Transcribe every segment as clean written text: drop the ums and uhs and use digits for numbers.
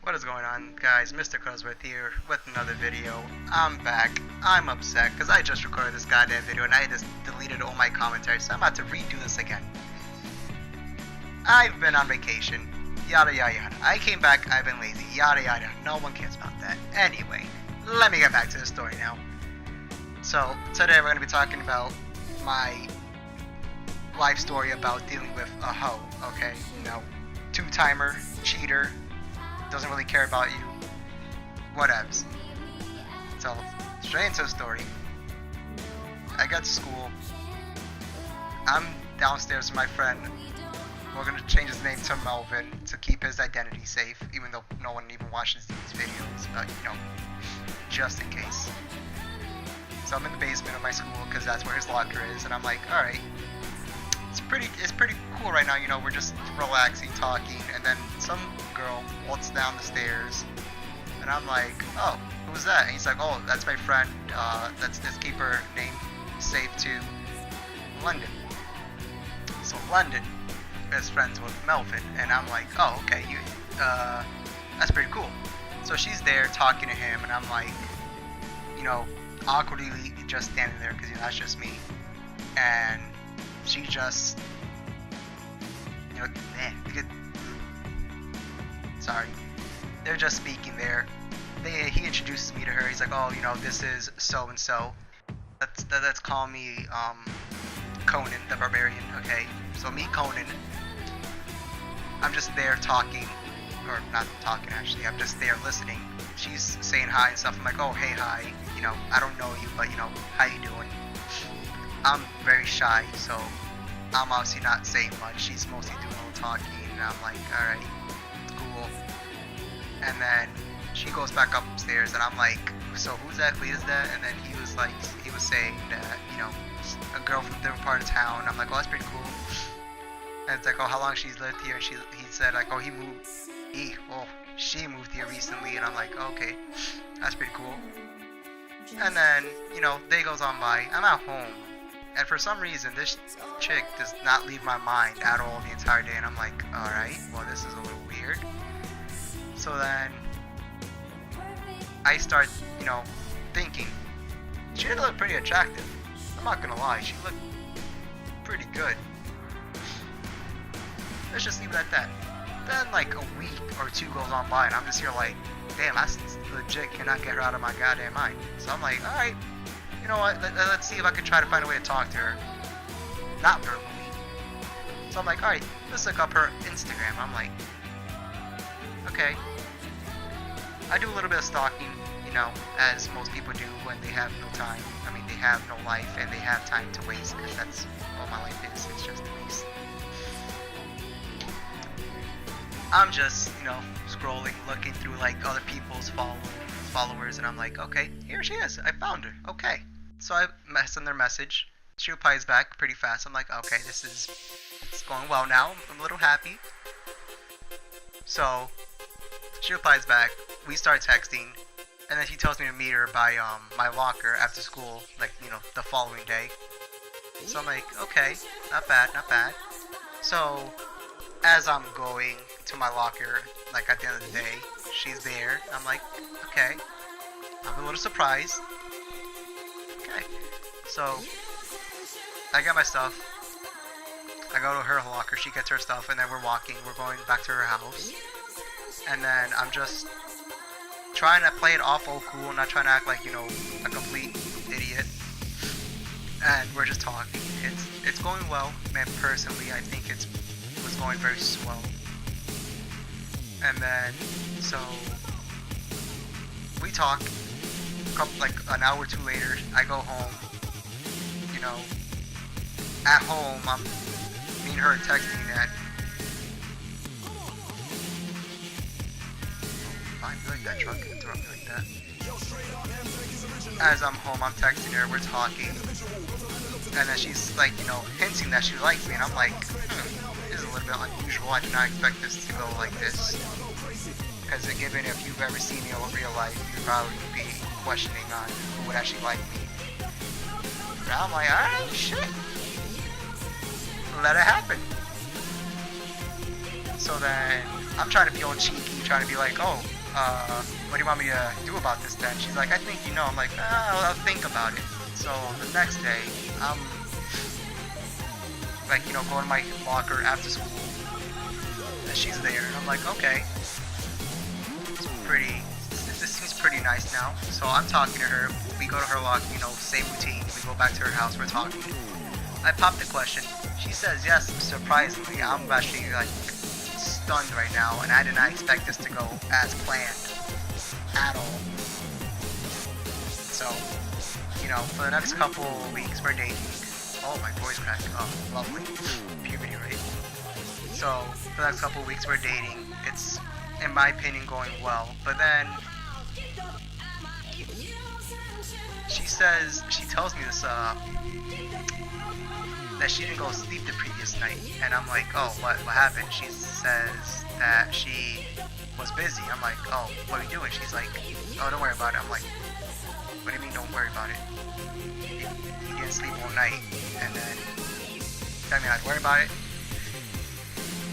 What is going on, guys? Mr. Cosworth here with another video. I'm back. I'm upset because I just recorded this goddamn video and I just deleted all my commentary, so I'm about to redo this again. I've been on vacation. Yada yada yada. I came back, I've been lazy. Yada yada yada. No one cares about that. Anyway, let me get back to the story now. So, today we're going to be talking about my life story about dealing with a hoe, okay? You know, two-timer, cheater, doesn't really care about you, whatevs. So, straight into the story. I got to school. I'm downstairs with my friend. We're gonna change his name to Melvin to keep his identity safe, even though no one even watches these videos, but you know, just in case. So I'm in the basement of my school because that's where his locker is, and I'm like, alright, it's pretty cool right now, you know, we're just relaxing, talking, and then some girl walks down the stairs, and I'm like, oh, who's that? And he's like, oh, that's my friend, let's keep her name safe to London. So London is friends with Melvin, and I'm like, oh, okay, that's pretty cool. So she's there talking to him, and I'm like, you know, awkwardly just standing there because, you know, that's just me. And she just, you know, sorry, they're just speaking there. He introduces me to her. He's like, oh, you know, this is so and so. Let's call me Conan the Barbarian. Okay, so me, Conan. I'm just there talking, or not talking actually. I'm just there listening. She's saying hi and stuff. I'm like, oh, hey, hi. You know, I don't know you, but you know, how you doing? I'm very shy, so I'm obviously not saying much. She's mostly doing a little talking, and I'm like, alright, cool. And then she goes back upstairs, and I'm like, so who exactly is that? And then he was saying that, you know, a girl from a different part of town. I'm like, oh, that's pretty cool. And it's like, oh, how long she's lived here? And he said, like, oh, she moved here recently. And I'm like, oh, okay, that's pretty cool. And then, you know, day goes on by. I'm at home. And for some reason, this chick does not leave my mind at all the entire day. And I'm like, alright, well, this is a little weird. So then, I start, you know, thinking, she did look pretty attractive. I'm not gonna lie, she looked pretty good. Let's just leave it at that. Then, like, a week or two goes on by, and I'm just here like, damn, I legit cannot get her out of my goddamn mind. So I'm like, alright, you know what, let's see if I can try to find a way to talk to her. Not verbally. So I'm like, alright, let's look up her Instagram. I'm like, okay. I do a little bit of stalking, you know, as most people do when they have no time. I mean, they have no life and they have time to waste, because that's all my life is. It's just a waste. I'm just, you know, scrolling, looking through like other people's followers, and I'm like, okay, here she is. I found her. Okay. So I send her a message. She replies back pretty fast. I'm like, okay, it's going well now. I'm a little happy. So she replies back. We start texting, and then she tells me to meet her by my locker after school, like, you know, the following day. So I'm like, okay, not bad, not bad. So as I'm going to my locker, like at the end of the day, she's there. I'm like, okay, I'm a little surprised. Okay, so I get my stuff. I go to her locker, she gets her stuff, and then we're going back to her house. And then I'm just trying to play it off all cool, not trying to act like, you know, a complete idiot. And we're just talking. It's going well, man. Personally, I think it was going very swell. And then, so we talk. Like an hour or two later, I go home. You know, at home, me and her are texting that. Fine, like that truck can throw me like that. As I'm home, I'm texting her, we're talking, and then she's like, you know, hinting that she likes me, and I'm like, this is a little bit unusual. I did not expect this to go like this. Because given if you've ever seen me in real life, you'd probably be questioning on who would actually like me. And I'm like, alright, shit. Let it happen. So then I'm trying to be all cheeky, trying to be like, oh, what do you want me to do about this then? She's like, I think you know. I'm like, I'll think about it. So the next day, I'm like, you know, going to my locker after school, and she's there, and I'm like, okay, this seems pretty nice now. So I'm talking to her, we go to her locker, you know, same routine, we go back to her house, we're talking. I pop the question, she says yes, surprisingly. I'm actually like stunned right now, and I did not expect this to go as planned at all. So, you know, for the next couple weeks we're dating. Oh, my voice cracked. Oh, lovely. Puberty, right? So, for the next couple weeks we're dating. It's, in my opinion, going well. But then, she tells me this, that she didn't go to sleep the previous night. And I'm like, oh, what happened? She says that she was busy. I'm like, oh, what are you doing? She's like, oh, don't worry about it. I'm like, what do you mean don't worry about it? You didn't sleep all night. And then tell me I'd worry about it.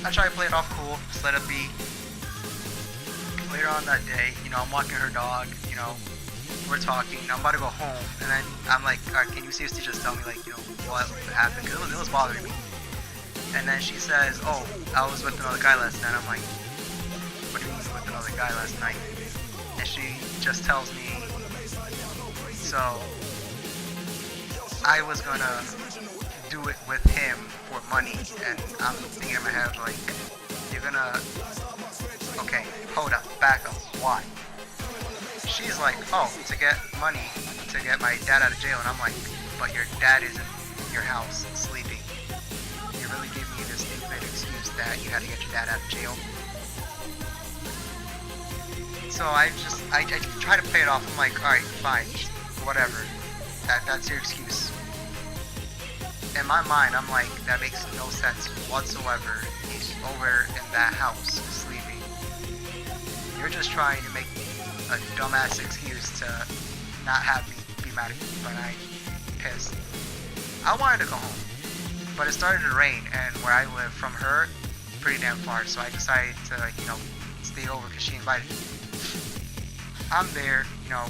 I try to play it off cool, just let it be. Later on that day, you know, I'm walking her dog, you know, we're talking, I'm about to go home, and then I'm like, alright, can you seriously just tell me, like, you know, what happened? Because it was bothering me. And then she says, oh, I was with another guy last night. I'm like, what do you mean with another guy last night? And she just tells me, so I was gonna do it with him for money, and I'm thinking in my head like, you're gonna, okay, hold up, back up, why? She's like, oh, to get money, to get my dad out of jail, and I'm like, but your dad is in your house, sleeping. You really give me this stupid excuse that you had to get your dad out of jail? So I try to play it off, I'm like, alright, fine, whatever, that's your excuse. In my mind, I'm like, that makes no sense whatsoever. He's over in that house, sleeping. You're just trying to make a dumbass excuse to not have me be mad at you, but I'm pissed. I wanted to go home, but it started to rain, and where I live from her, pretty damn far, so I decided to, like, you know, stay over because she invited me. I'm there, you know,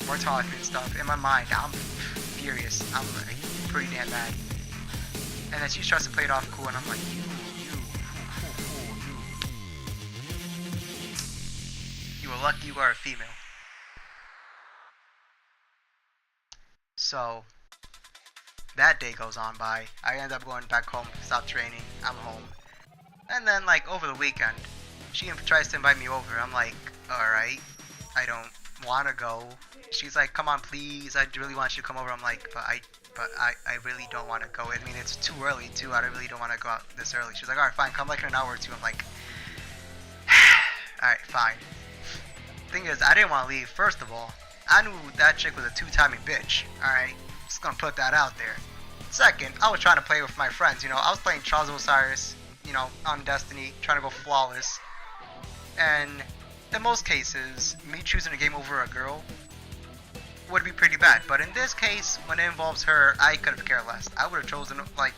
we're talking and stuff. In my mind, I'm furious. I'm like, pretty damn mad. And then she tries to play it off cool, and I'm like, you are lucky you are a female. So, that day goes on by. I end up going back home, stop training, I'm home. And then, like, over the weekend, she tries to invite me over. I'm like, alright, I don't want to go. She's like, come on, please, I really want you to come over. I'm like, but I really don't want to go. I mean, it's too early, too. I really don't want to go out this early. She's like, alright, fine, come like in an hour or two. I'm like, alright, fine. Thing is, I didn't want to leave, first of all. I knew that chick was a two-timing bitch, alright? Just gonna put that out there. Second, I was trying to play with my friends, you know. I was playing Trials of Osiris, you know, on Destiny, trying to go flawless. And in most cases, me choosing a game over a girl would be pretty bad. But in this case, when it involves her, I could have cared less. I would have chosen, like,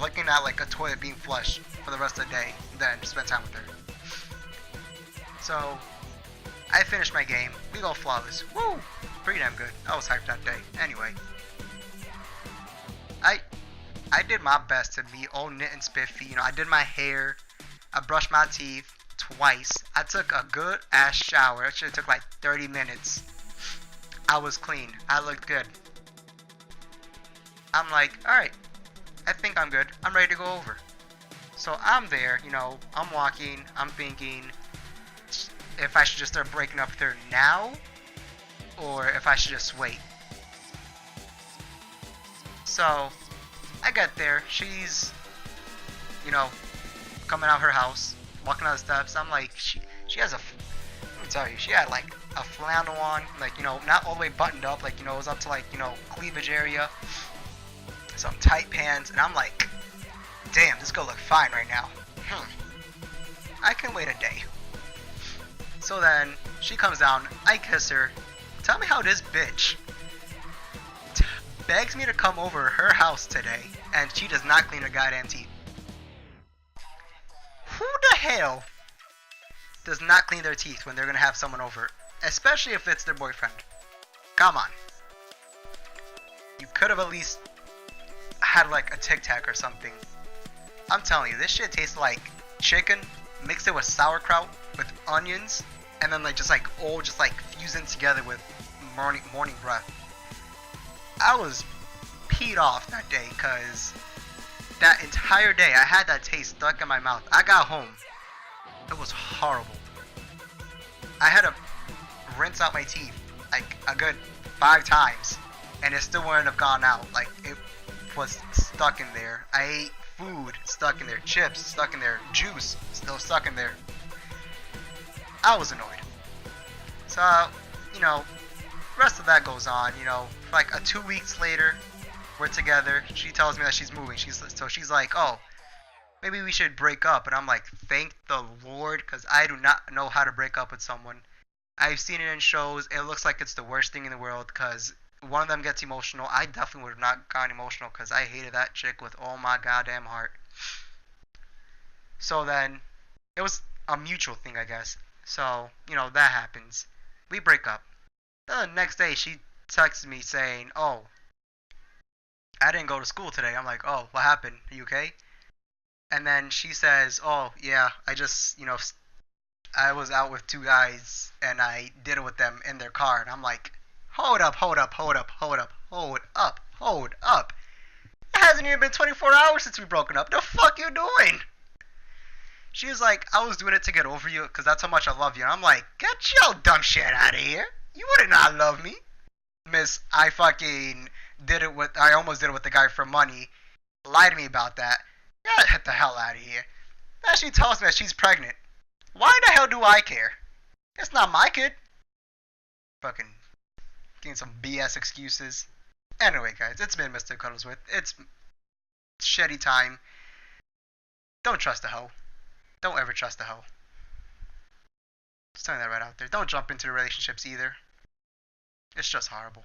looking at, like, a toilet being flushed for the rest of the day, then spend time with her. So, I finished my game. We go flawless. Woo! Pretty damn good. I was hyped that day. Anyway. I did my best to be all knit and spiffy. You know, I did my hair. I brushed my teeth twice. I took a good ass shower. It should have took like 30 minutes. I was clean. I looked good. I'm like, alright. I think I'm good. I'm ready to go over. So I'm there, you know, I'm walking. I'm thinking if I should just start breaking up with her now, or if I should just wait. So, I get there, she's, you know, coming out her house, walking out the steps. I'm like, she has let me tell you, she had like a flannel on, like, you know, not all the way buttoned up, like, you know, it was up to like, you know, cleavage area, some tight pants, and I'm like, damn, this girl look fine right now. I can wait a day. So then, she comes down, I kiss her. Tell me how this bitch begs me to come over her house today, and she does not clean her goddamn teeth. Who the hell does not clean their teeth when they're gonna have someone over? Especially if it's their boyfriend. Come on. You could have at least had like a Tic Tac or something. I'm telling you, this shit tastes like chicken, mixed it with sauerkraut, with onions, and then like just like all just like fusing together with morning breath. I was peed off that day because that entire day I had that taste stuck in my mouth. I got home. It was horrible. I had to rinse out my teeth like a good 5 times and it still wouldn't have gone out. Like it was stuck in there. I ate food stuck in there, chips stuck in there, juice still stuck in there. I was annoyed. So, you know, the rest of that goes on, you know, like 2 weeks later, we're together. She tells me that she's moving. She's like, oh, maybe we should break up. And I'm like, thank the Lord, because I do not know how to break up with someone. I've seen it in shows. It looks like it's the worst thing in the world because one of them gets emotional. I definitely would have not gotten emotional because I hated that chick with all my goddamn heart. So then, it was a mutual thing, I guess. So, you know, that happens. We break up. The next day, she texts me saying, oh, I didn't go to school today. I'm like, oh, what happened? Are you okay? And then she says, oh, yeah, I just, you know, I was out with 2 guys and I did it with them in their car. And I'm like, hold up. It hasn't even been 24 hours since we broken up. The fuck you doing? She was like, I was doing it to get over you because that's how much I love you. And I'm like, get your dumb shit out of here. You would not love me. Miss, I almost did it with the guy for money. Lie to me about that. Get the hell out of here. Now she tells me that she's pregnant. Why the hell do I care? It's not my kid. Fucking getting some BS excuses. Anyway, guys, it's been Mr. Cuddlesworth. It's shitty time. Don't trust a hoe. Don't ever trust a hoe. Just telling that right out there. Don't jump into the relationships either. It's just horrible.